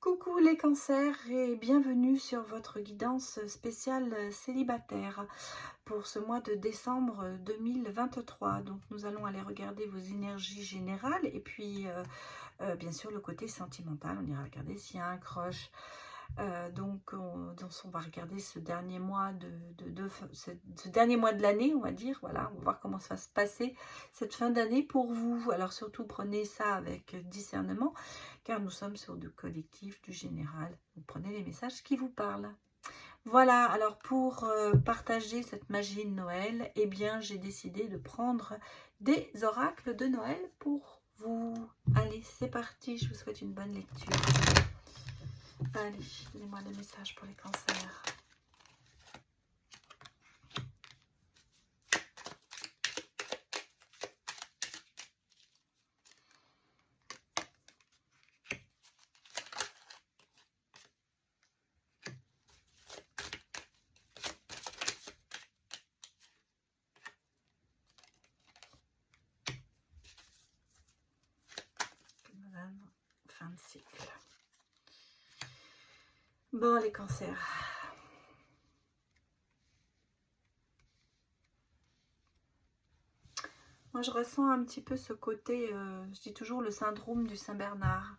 Coucou les cancers et bienvenue sur votre guidance spéciale célibataire pour ce mois de décembre 2023. Donc nous allons aller regarder vos énergies générales et puis bien sûr le côté sentimental. On ira regarder s'il y a un crush. On va regarder ce dernier mois ce dernier mois de l'année, on va dire. Voilà, on va voir comment ça va se passer cette fin d'année pour vous. Alors surtout prenez ça avec discernement, car nous sommes sur du collectif, du général. Vous prenez les messages qui vous parlent. Voilà, alors pour partager cette magie de Noël, eh bien j'ai décidé de prendre des oracles de Noël pour vous. Allez, c'est parti, je vous souhaite une bonne lecture. Allez, donnez-moi des messages pour les cancers. Fin de cycle. Bon, les cancers. Moi, je ressens un petit peu ce côté, je dis toujours le syndrome du Saint-Bernard.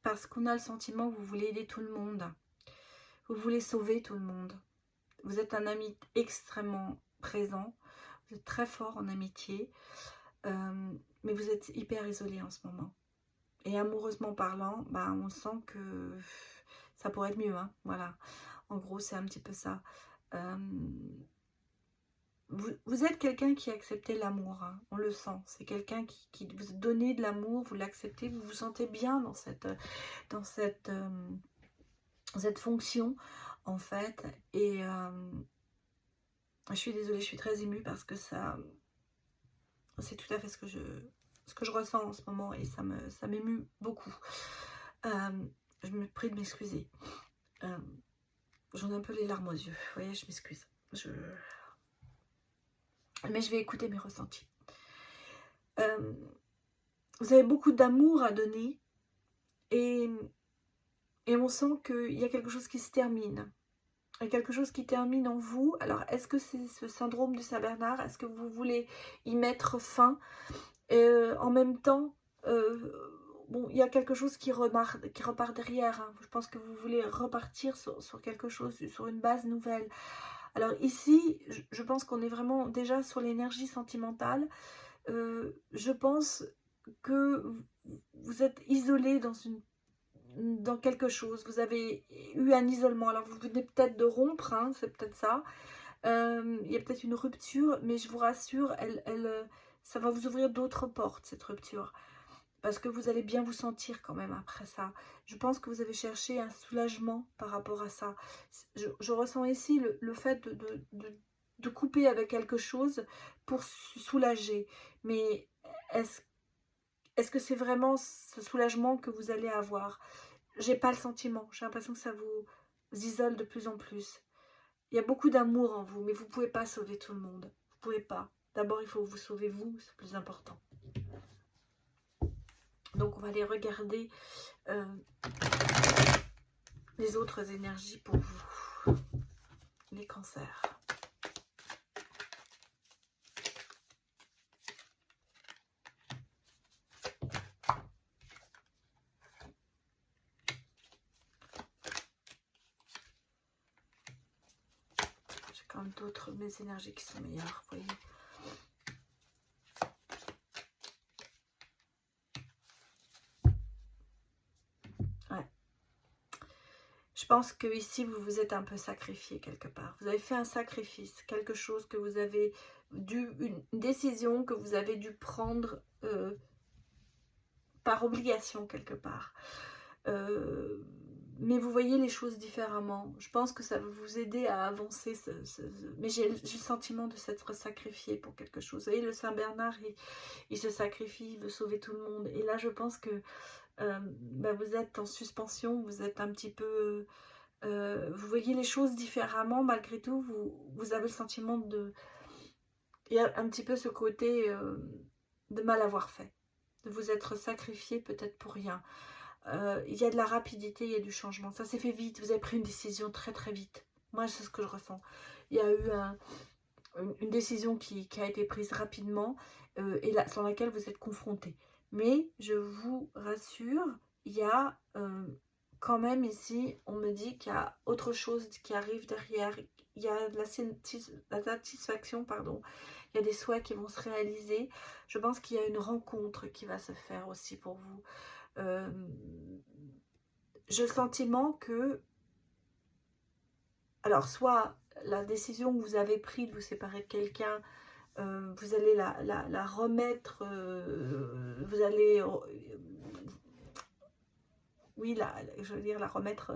Parce qu'on a le sentiment que vous voulez aider tout le monde. Vous voulez sauver tout le monde. Vous êtes un ami extrêmement présent. Vous êtes très fort en amitié. Mais vous êtes hyper isolé en ce moment. Et amoureusement parlant, bah, on sent que ça pourrait être mieux. Hein, voilà. En gros, c'est un petit peu ça. Vous êtes quelqu'un qui acceptait l'amour. Hein, on le sent. C'est quelqu'un qui vous donne de l'amour, vous l'acceptez, vous vous sentez bien dans cette fonction, en fait. Et je suis désolée, je suis très émue parce que ça... C'est tout à fait ce que je ressens en ce moment et ça m'émue beaucoup. Je me prie de m'excuser. J'en ai un peu les larmes aux yeux. Vous voyez, je m'excuse. Mais je vais écouter mes ressentis. Vous avez beaucoup d'amour à donner et on sent qu'il y a quelque chose qui se termine. Il y a quelque chose qui termine en vous. Alors, est-ce que c'est ce syndrome de Saint-Bernard? Est-ce que vous voulez y mettre fin? En même temps, bon, il y a quelque chose qui repart derrière. Hein. Je pense que vous voulez repartir sur quelque chose, sur une base nouvelle. Alors ici, je pense qu'on est vraiment déjà sur l'énergie sentimentale. Je pense que vous êtes isolé dans quelque chose. Vous avez eu un isolement. Alors vous venez peut-être de rompre, hein, c'est peut-être ça. Il y a peut-être une rupture, mais je vous rassure, ça va vous ouvrir d'autres portes, cette rupture. Parce que vous allez bien vous sentir quand même après ça. Je pense que vous avez cherché un soulagement par rapport à ça. Je ressens ici le fait de couper avec quelque chose pour se soulager. Mais est-ce que c'est vraiment ce soulagement que vous allez avoir? J'ai pas le sentiment. J'ai l'impression que ça vous isole de plus en plus. Il y a beaucoup d'amour en vous, mais vous ne pouvez pas sauver tout le monde. Vous ne pouvez pas. D'abord, il faut vous sauver vous, c'est plus important. Donc, on va aller regarder les autres énergies pour vous. Les cancers. J'ai quand même d'autres, mes énergies qui sont meilleures, vous voyez. Je pense que ici vous vous êtes un peu sacrifié quelque part. Vous avez fait un sacrifice, quelque chose que vous avez dû, une décision que vous avez dû prendre par obligation quelque part. Mais vous voyez les choses différemment. Je pense que ça va vous aider à avancer. Mais j'ai le sentiment de s'être sacrifié pour quelque chose. Vous voyez, le Saint-Bernard, il se sacrifie, il veut sauver tout le monde. Et là, je pense que vous êtes en suspension, vous êtes un petit peu... vous voyez les choses différemment, malgré tout, vous avez le sentiment de... Il y a un petit peu ce côté de mal avoir fait, de vous être sacrifié peut-être pour rien. il y a de la rapidité, il y a du changement. Ça s'est fait vite, vous avez pris une décision très très vite. Moi, c'est ce que je ressens. Il y a eu une décision qui a été prise rapidement et sur laquelle vous êtes confrontés. Mais je vous rassure, il y a quand même ici, on me dit qu'il y a autre chose qui arrive derrière. Il y a de la satisfaction, pardon. Il y a des souhaits qui vont se réaliser. Je pense qu'il y a une rencontre qui va se faire aussi pour vous. J'ai le sentiment que, alors soit la décision que vous avez prise de vous séparer de quelqu'un, vous allez la remettre, vous allez, oui, je veux dire la remettre,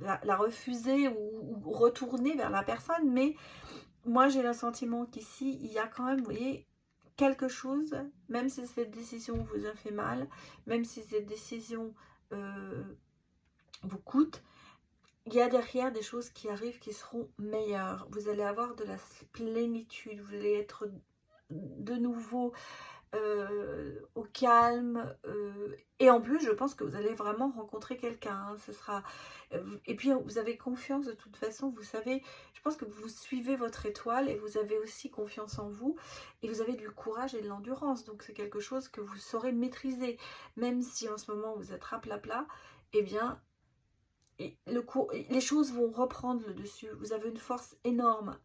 la refuser ou retourner vers la personne, mais moi j'ai le sentiment qu'ici, il y a quand même, vous voyez, quelque chose, même si cette décision vous a fait mal, même si cette décision vous coûte, il y a derrière des choses qui arrivent qui seront meilleures. Vous allez avoir de la plénitude, vous allez être de nouveau au calme. Et en plus, je pense que vous allez vraiment rencontrer quelqu'un. Hein, ce sera, et puis, vous avez confiance de toute façon. Vous savez, je pense que vous suivez votre étoile et vous avez aussi confiance en vous. Et vous avez du courage et de l'endurance. Donc, c'est quelque chose que vous saurez maîtriser. Même si en ce moment, vous êtes raplapla, eh bien, les choses vont reprendre le dessus. Vous avez une force énorme.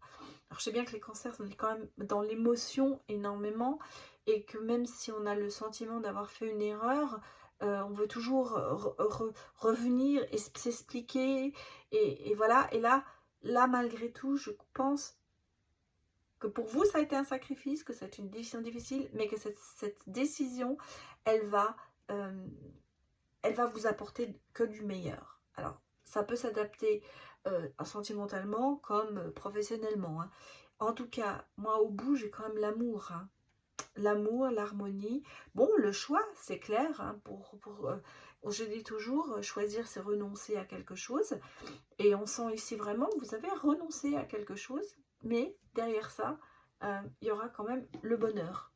Alors je sais bien que les cancers sont quand même dans l'émotion énormément et que même si on a le sentiment d'avoir fait une erreur, on veut toujours revenir et s'expliquer et voilà. Et là malgré tout, je pense que pour vous ça a été un sacrifice, que c'est une décision difficile, mais que cette décision, elle va vous apporter que du meilleur. Alors ça peut s'adapter sentimentalement comme professionnellement. Hein. En tout cas, moi au bout, j'ai quand même l'amour. Hein. L'amour, l'harmonie. Bon, le choix, c'est clair. Hein, je dis toujours, choisir, c'est renoncer à quelque chose. Et on sent ici vraiment que vous avez renoncé à quelque chose. Mais derrière ça, il y aura quand même le bonheur.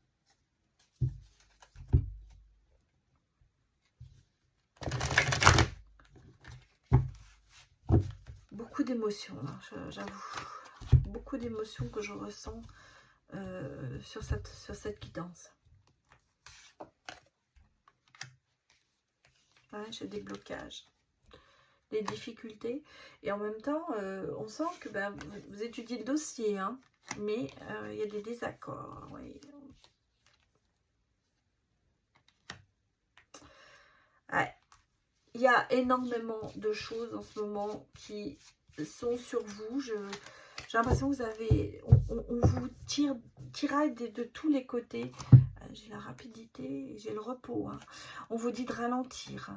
Beaucoup d'émotions, j'avoue. Beaucoup d'émotions que je ressens sur cette guidance. Ouais, j'ai des blocages, des difficultés. Et en même temps, on sent que vous étudiez le dossier, hein, mais il y a des désaccords. Oui. Ouais. Il y a énormément de choses en ce moment qui sont sur vous. J'ai l'impression que vous avez... On vous tiraille de tous les côtés. J'ai la rapidité, j'ai le repos. Hein. On vous dit de ralentir,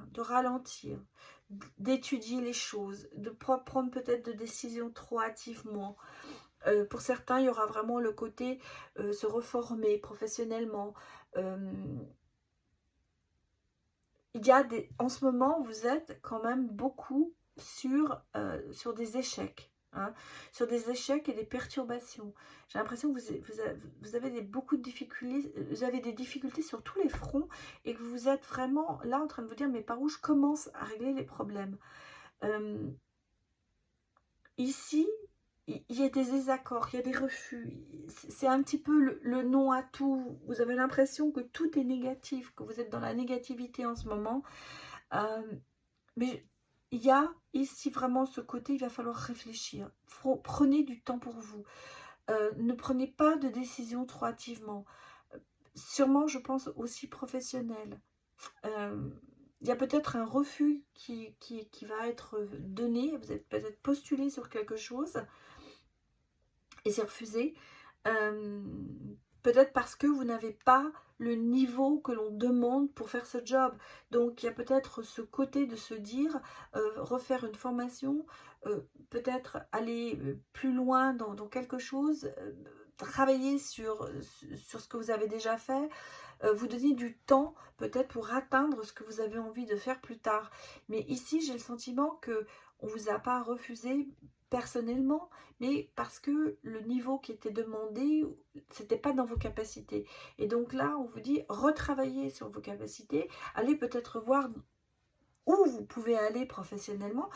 d'étudier les choses, de prendre peut-être de décisions trop hâtivement. Pour certains, il y aura vraiment le côté se reformer professionnellement. Il y a en ce moment, vous êtes quand même beaucoup sur des échecs. Hein, sur des échecs et des perturbations. J'ai l'impression que vous avez beaucoup de difficultés, vous avez des difficultés sur tous les fronts et que vous êtes vraiment là en train de vous dire mais par où je commence à régler les problèmes. Ici, il y a des désaccords, il y a des refus. C'est un petit peu le non à tout. Vous avez l'impression que tout est négatif, que vous êtes dans la négativité en ce moment. Mais il y a ici vraiment ce côté, il va falloir réfléchir. Prenez du temps pour vous. Ne prenez pas de décision trop hâtivement. Sûrement, je pense, aussi professionnelle. Il y a peut-être un refus qui va être donné. Vous êtes peut-être postulé sur quelque chose et c'est refusé. Peut-être parce que vous n'avez pas le niveau que l'on demande pour faire ce job. Donc, il y a peut-être ce côté de se dire, refaire une formation, peut-être aller plus loin dans quelque chose, travailler sur ce que vous avez déjà fait, vous donner du temps peut-être pour atteindre ce que vous avez envie de faire plus tard. Mais ici, j'ai le sentiment que on ne vous a pas refusé personnellement, mais parce que le niveau qui était demandé, c'était pas dans vos capacités. Et donc là, on vous dit retravaillez sur vos capacités, allez peut-être voir où vous pouvez aller professionnellement.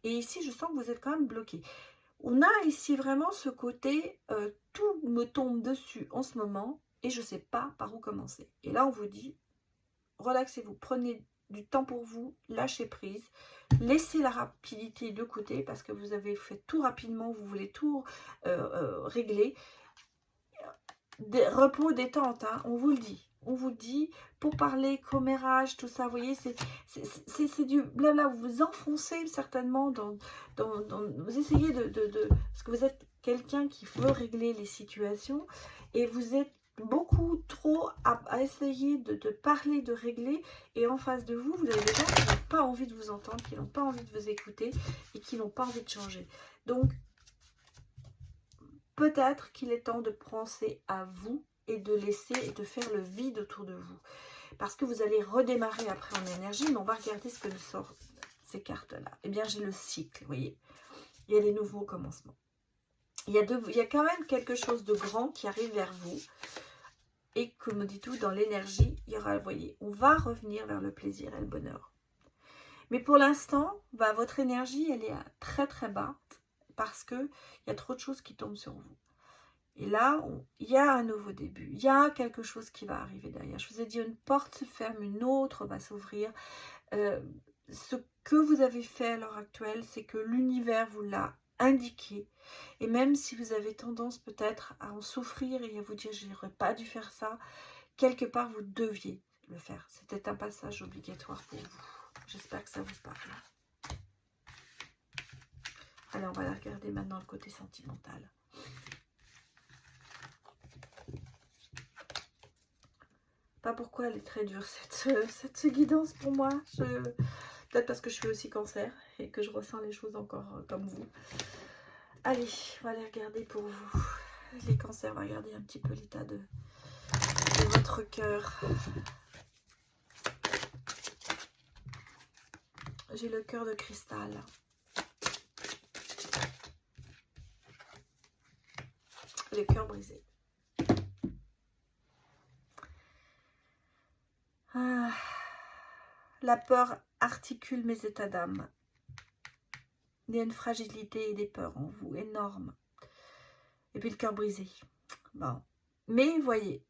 Et ici, je sens que vous êtes quand même bloqué. On a ici vraiment ce côté, tout me tombe dessus en ce moment et je ne sais pas par où commencer. Et là, on vous dit, relaxez-vous, prenez du temps pour vous, lâchez prise, laissez la rapidité de côté parce que vous avez fait tout rapidement, vous voulez tout régler. Repos, détente, hein, on vous le dit. On vous dit, pour parler, commérage, tout ça, vous voyez, c'est du blabla. Vous vous enfoncez certainement vous essayez parce que vous êtes quelqu'un qui veut régler les situations et vous êtes beaucoup trop à essayer de parler, de régler, et en face de vous, vous avez des gens qui n'ont pas envie de vous entendre, qui n'ont pas envie de vous écouter et qui n'ont pas envie de changer. Donc, peut-être qu'il est temps de penser à vous et de laisser et de faire le vide autour de vous. Parce que vous allez redémarrer après en énergie, mais on va regarder ce que nous sortent ces cartes-là. Eh bien, j'ai le cycle, vous voyez. Il y a les nouveaux commencements. Il y a quand même quelque chose de grand qui arrive vers vous. Et comme dit tout, dans l'énergie, il y aura, vous voyez, on va revenir vers le plaisir et le bonheur. Mais pour l'instant, votre énergie, elle est très très bas parce qu'il y a trop de choses qui tombent sur vous. Et là, il y a un nouveau début. Il y a quelque chose qui va arriver derrière. Je vous ai dit, une porte se ferme, une autre va s'ouvrir. Ce que vous avez fait à l'heure actuelle, c'est que l'univers vous l'a indiqué. Et même si vous avez tendance peut-être à en souffrir et à vous dire, je n'aurais pas dû faire ça, quelque part, vous deviez le faire. C'était un passage obligatoire pour vous. J'espère que ça vous parle. Allez, on va la regarder maintenant le côté sentimental. Pas pourquoi elle est très dure cette guidance pour moi. Peut-être parce que je suis aussi cancer et que je ressens les choses encore comme vous. Allez, on va aller regarder pour vous. Les cancers, on va regarder un petit peu l'état de votre cœur. J'ai le cœur de cristal. Le cœur brisé. Ah, la peur articule mes états d'âme. Il y a une fragilité et des peurs en vous, énormes. Et puis le cœur brisé. Bon. Mais voyez,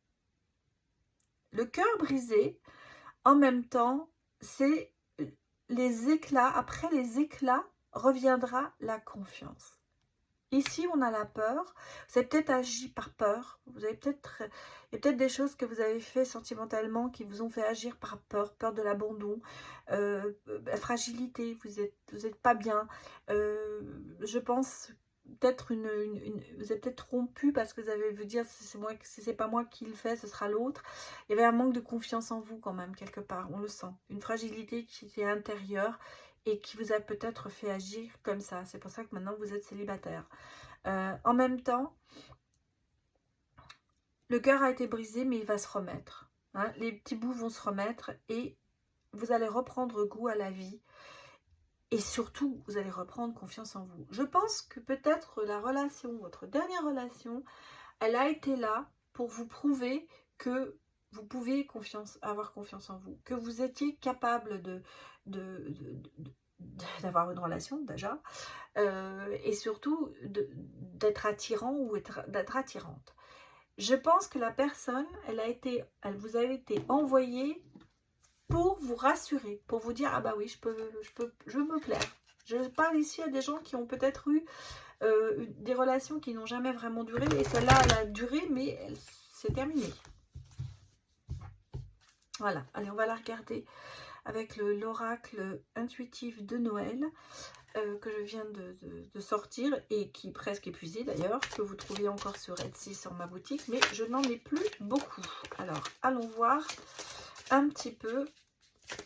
le cœur brisé, en même temps, c'est les éclats. Après les éclats, reviendra la confiance. Ici, on a la peur. Vous avez peut-être agi par peur. Il y a peut-être des choses que vous avez fait sentimentalement qui vous ont fait agir par peur. Peur de l'abandon, fragilité, vous êtes pas bien. Je pense peut-être vous êtes peut-être rompu parce que vous avez vu dire c'est pas moi qui le fais, ce sera l'autre. Il y avait un manque de confiance en vous quand même quelque part, on le sent. Une fragilité qui est intérieure et qui vous a peut-être fait agir comme ça. C'est pour ça que maintenant vous êtes célibataire. En même temps, le cœur a été brisé, mais il va se remettre. Hein. Les petits bouts vont se remettre et vous allez reprendre goût à la vie. Et surtout, vous allez reprendre confiance en vous. Je pense que peut-être la relation, votre dernière relation, elle a été là pour vous prouver que vous pouviez avoir confiance en vous, que vous étiez capable d'avoir une relation déjà, et surtout d'être attirant ou d'être attirante. Je pense que la personne, elle vous a été envoyée pour vous rassurer, pour vous dire, ah bah oui, je me plaire. Je parle ici à des gens qui ont peut-être eu des relations qui n'ont jamais vraiment duré, et celle-là, elle a duré, mais c'est terminé. Voilà, allez, on va la regarder avec l'oracle intuitif de Noël que je viens de sortir et qui est presque épuisé d'ailleurs, que vous trouvez encore sur Etsy sur ma boutique, mais je n'en ai plus beaucoup. Alors, allons voir un petit peu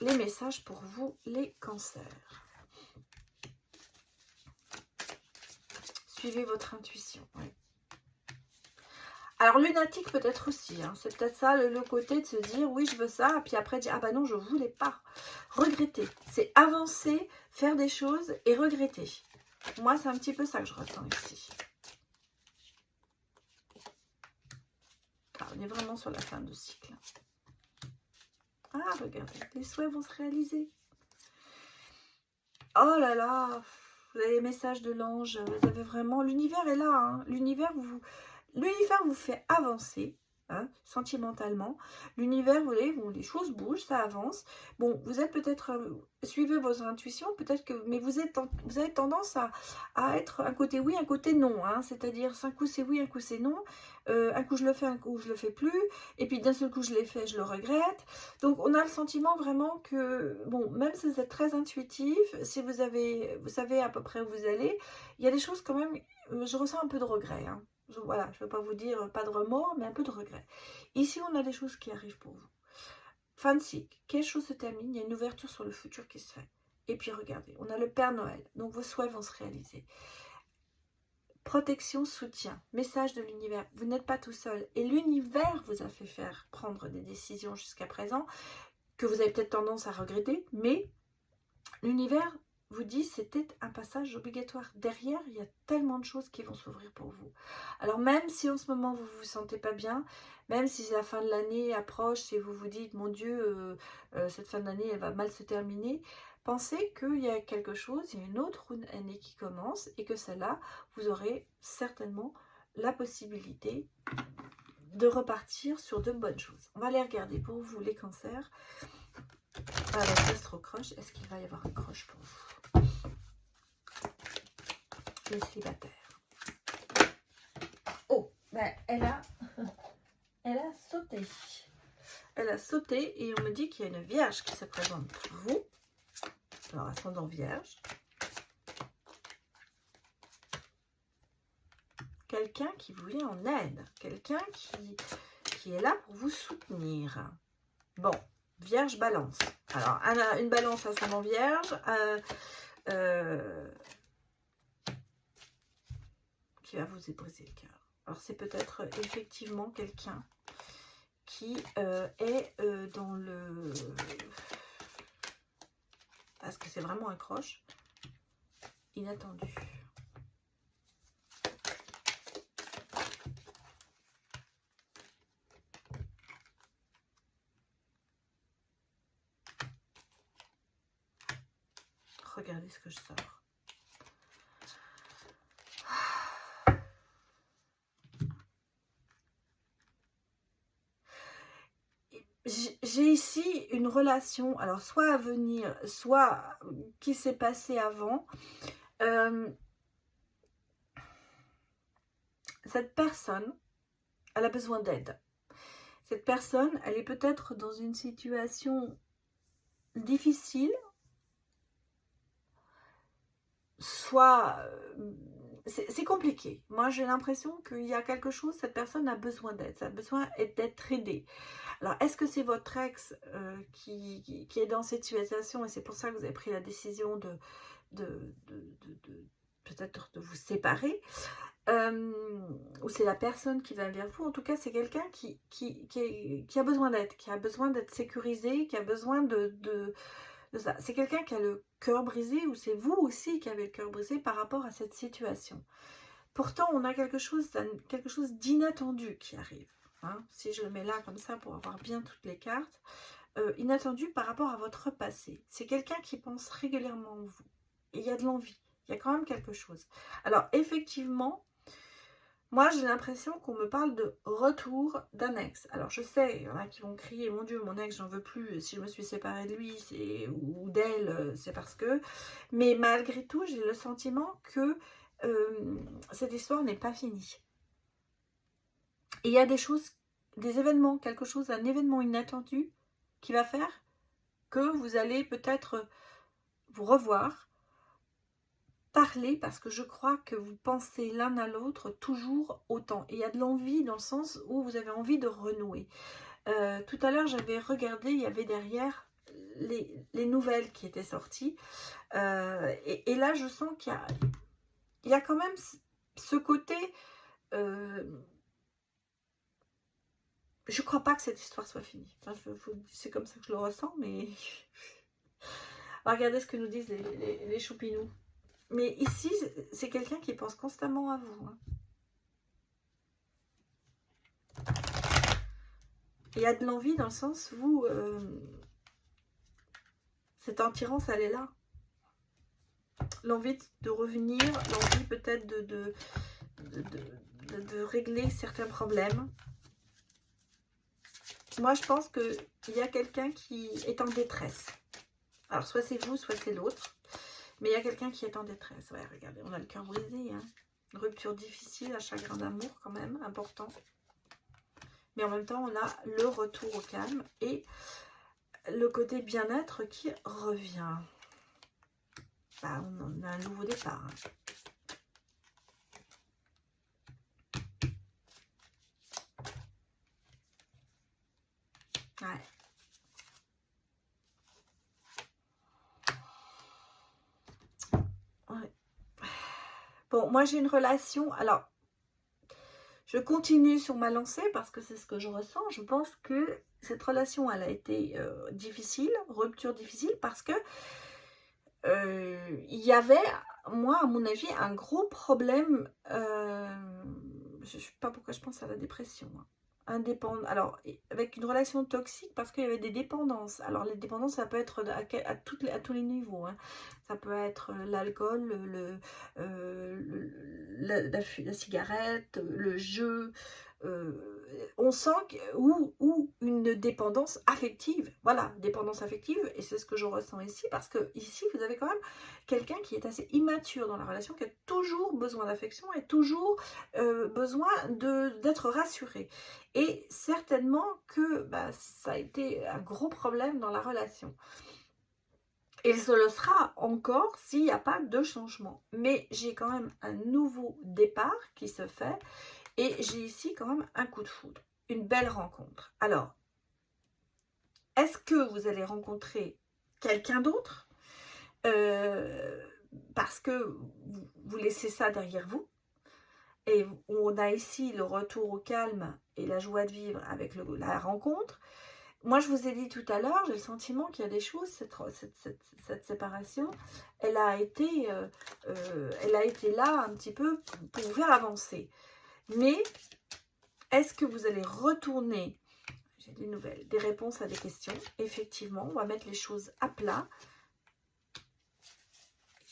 les messages pour vous, les cancers. Suivez votre intuition. Oui. Alors, lunatique peut-être aussi. Hein. C'est peut-être ça le côté de se dire oui, je veux ça. Et puis après, dire ah bah non, je ne voulais pas. Regretter. C'est avancer, faire des choses et regretter. Moi, c'est un petit peu ça que je ressens ici. Ah, on est vraiment sur la fin de cycle. Ah, regardez, les souhaits vont se réaliser. Oh là là, vous avez les messages de l'ange, vous avez vraiment... L'univers est là, hein. L'univers vous fait avancer, hein, sentimentalement. L'univers, vous voyez, bon, les choses bougent, ça avance. Bon, vous êtes peut-être... suivez vos intuitions, peut-être que... Mais vous avez tendance à être un côté oui, un côté non. Hein, c'est-à-dire, un coup c'est oui, un coup c'est non. Un coup je le fais, un coup je le fais plus. Et puis d'un seul coup je l'ai fait, je le regrette. Donc on a le sentiment vraiment que, bon, même si vous êtes très intuitif, si vous savez à peu près où vous allez, il y a des choses quand même, je ressens un peu de regret. Hein. Voilà, je ne vais pas vous dire pas de remords, mais un peu de regret. Ici, on a des choses qui arrivent pour vous. Fin de cycle, quelque chose se termine, il y a une ouverture sur le futur qui se fait. Et puis regardez, on a le Père Noël, donc vos souhaits vont se réaliser. Protection, soutien, message de l'univers, vous n'êtes pas tout seul. Et l'univers vous a fait faire prendre des décisions jusqu'à présent, que vous avez peut-être tendance à regretter, mais l'univers vous dit c'était un passage obligatoire. Derrière, il y a tellement de choses qui vont s'ouvrir pour vous. Alors même si en ce moment vous ne vous sentez pas bien, même si la fin de l'année approche et vous vous dites mon Dieu, cette fin d'année elle va mal se terminer, pensez qu'il y a quelque chose, il y a une autre année qui commence et que celle-là, vous aurez certainement la possibilité de repartir sur de bonnes choses. On va les regarder pour vous les cancers. Avec l'astro-croche, est-ce qu'il va y avoir un croche pour vous? Les célibataires. Oh, ben elle a sauté. Elle a sauté et on me dit qu'il y a une vierge qui se présente pour vous. Alors, ascendant vierge. Quelqu'un qui vous vient en aide. Quelqu'un qui est là pour vous soutenir. Bon. Vierge, balance. Alors, une balance ascendant vierge qui va vous briser le cœur. Alors, c'est peut-être effectivement quelqu'un qui est dans le... Parce que c'est vraiment un croche inattendu. Regardez ce que je sors. J'ai ici une relation, alors soit à venir, soit qui s'est passé avant. Cette personne, elle a besoin d'aide. Cette personne, elle est peut-être dans une situation difficile, soit... c'est compliqué. Moi, j'ai l'impression qu'il y a quelque chose, cette personne a besoin d'aide, ça a besoin d'être aidée. Alors, est-ce que c'est votre ex qui est dans cette situation et c'est pour ça que vous avez pris la décision peut-être de vous séparer, ou c'est la personne qui va vers vous? En tout cas, c'est quelqu'un qui a besoin d'aide, qui a besoin d'être sécurisé, qui a besoin de ça. C'est quelqu'un qui a le cœur brisé, ou c'est vous aussi qui avez le cœur brisé par rapport à cette situation. Pourtant, on a quelque chose d'inattendu qui arrive. Hein, si je le mets là comme ça pour avoir bien toutes les cartes, inattendu par rapport à votre passé. C'est quelqu'un qui pense régulièrement en vous. Et il y a de l'envie. Il y a quand même quelque chose. Alors, effectivement, moi, j'ai l'impression qu'on me parle de retour d'un ex. Alors, je sais, il y en a qui vont crier, mon Dieu, mon ex, j'en veux plus. Si je me suis séparée de lui ou d'elle, c'est parce que... Mais malgré tout, j'ai le sentiment que cette histoire n'est pas finie. Et il y a des choses, des événements, quelque chose, un événement inattendu qui va faire que vous allez peut-être vous revoir, parler, parce que je crois que vous pensez l'un à l'autre toujours autant. Et il y a de l'envie dans le sens où vous avez envie de renouer. Tout à l'heure, j'avais regardé, il y avait derrière les nouvelles qui étaient sorties. Et là, je sens qu'il y a quand même ce côté... je crois pas que cette histoire soit finie. Enfin, c'est comme ça que je le ressens, mais... Regardez ce que nous disent les choupinous. Mais ici, c'est quelqu'un qui pense constamment à vous. Hein. Il y a de l'envie dans le sens où cette attirance, elle est là. l'envie de revenir, l'envie peut-être de régler certains problèmes. Moi, je pense qu'il y a quelqu'un qui est en détresse. Alors, soit c'est vous, soit c'est l'autre. Mais il y a quelqu'un qui est en détresse. Ouais, regardez, on a le cœur brisé. Hein. Une rupture difficile, un chagrin d'amour quand même, important. Mais en même temps, on a le retour au calme et le côté bien-être qui revient. Bah, on a un nouveau départ. Hein. Ouais. Ouais. Bon, moi j'ai une relation. Alors, je continue sur ma lancée parce que c'est ce que je ressens. Je pense que cette relation, elle a été difficile, rupture difficile, parce que il y avait, moi, à mon avis, un gros problème. Je ne sais pas pourquoi je pense à la dépression. Hein. Alors, avec une relation toxique, parce qu'il y avait des dépendances. Alors, les dépendances, ça peut être à tous les niveaux. Hein. Ça peut être l'alcool, la cigarette, le jeu. On sent ou une dépendance affective. Voilà, dépendance affective. Et c'est ce que je ressens ici. Parce que ici, vous avez quand même quelqu'un qui est assez immature dans la relation, qui a toujours besoin d'affection et toujours besoin d'être rassuré. Et certainement que ça a été un gros problème dans la relation. Et ce le sera encore s'il n'y a pas de changement. Mais j'ai quand même un nouveau départ qui se fait. Et j'ai ici quand même un coup de foudre. Une belle rencontre. Alors, est-ce que vous allez rencontrer quelqu'un d'autre parce que vous laissez ça derrière vous? Et on a ici le retour au calme et la joie de vivre avec la rencontre. Moi, je vous ai dit tout à l'heure, j'ai le sentiment qu'il y a des choses, cette séparation, elle a été là un petit peu pour vous faire avancer. Mais est-ce que vous allez retourner, j'ai des nouvelles, des réponses à des questions? Effectivement, on va mettre les choses à plat.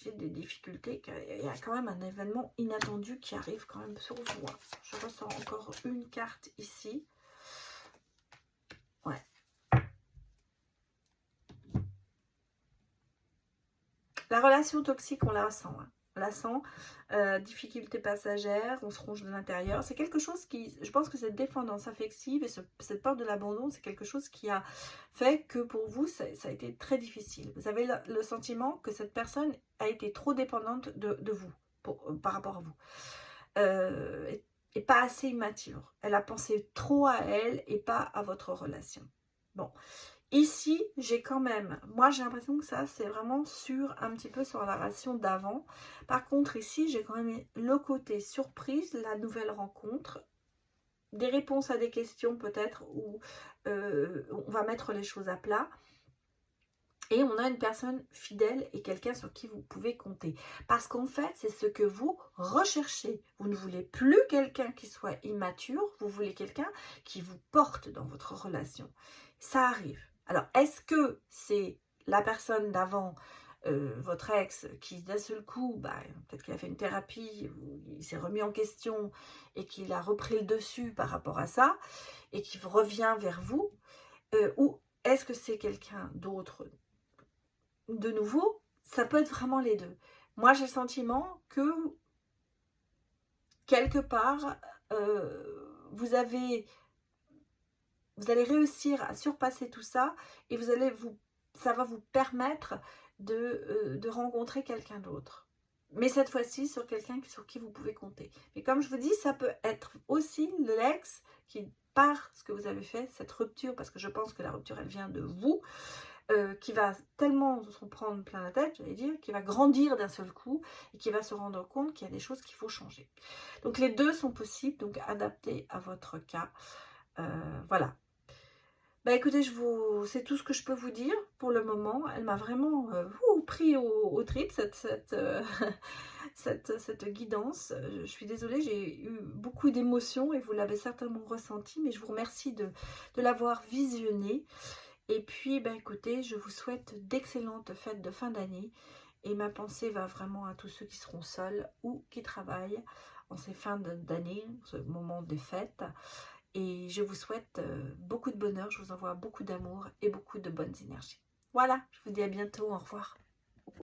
J'ai des difficultés, il y a quand même un événement inattendu qui arrive quand même sur vous. Je ressens encore une carte ici. Ouais. La relation toxique, on la sent. Hein. On la sent. Difficulté passagère, on se ronge de l'intérieur. C'est quelque chose qui, je pense que cette dépendance affective et cette peur de l'abandon, c'est quelque chose qui a fait que pour vous, ça a été très difficile. Vous avez le sentiment que cette personne a été trop dépendante de vous, par rapport à vous. Et pas assez immature. Elle a pensé trop à elle et pas à votre relation. Bon. Ici, j'ai quand même, moi j'ai l'impression que ça c'est vraiment un petit peu sur la relation d'avant. Par contre ici, j'ai quand même le côté surprise, la nouvelle rencontre, des réponses à des questions peut-être où on va mettre les choses à plat. Et on a une personne fidèle et quelqu'un sur qui vous pouvez compter. Parce qu'en fait, c'est ce que vous recherchez. Vous ne voulez plus quelqu'un qui soit immature, vous voulez quelqu'un qui vous porte dans votre relation. Ça arrive. Alors, est-ce que c'est la personne d'avant, votre ex, qui d'un seul coup, peut-être qu'il a fait une thérapie, il s'est remis en question et qu'il a repris le dessus par rapport à ça et qui revient vers vous, ou est-ce que c'est quelqu'un d'autre? De nouveau, ça peut être vraiment les deux. Moi, j'ai le sentiment que quelque part, vous allez réussir à surpasser tout ça et ça va vous permettre de rencontrer quelqu'un d'autre. Mais cette fois-ci, sur quelqu'un sur qui vous pouvez compter. Mais comme je vous dis, ça peut être aussi l'ex qui, par ce que vous avez fait, cette rupture, parce que je pense que la rupture, elle vient de vous, qui va tellement se prendre plein la tête, j'allais dire, qui va grandir d'un seul coup et qui va se rendre compte qu'il y a des choses qu'il faut changer. Donc les deux sont possibles, donc adaptés à votre cas. Voilà. Écoutez, c'est tout ce que je peux vous dire pour le moment. Elle m'a vraiment pris au trip, cette guidance. Je suis désolée, j'ai eu beaucoup d'émotions et vous l'avez certainement ressenti, mais je vous remercie de l'avoir visionné. Et puis, écoutez, je vous souhaite d'excellentes fêtes de fin d'année Et ma pensée va vraiment à tous ceux qui seront seuls ou qui travaillent en ces fins d'année, ce moment des fêtes. Et je vous souhaite beaucoup de bonheur, je vous envoie beaucoup d'amour et beaucoup de bonnes énergies. Voilà, je vous dis à bientôt, au revoir.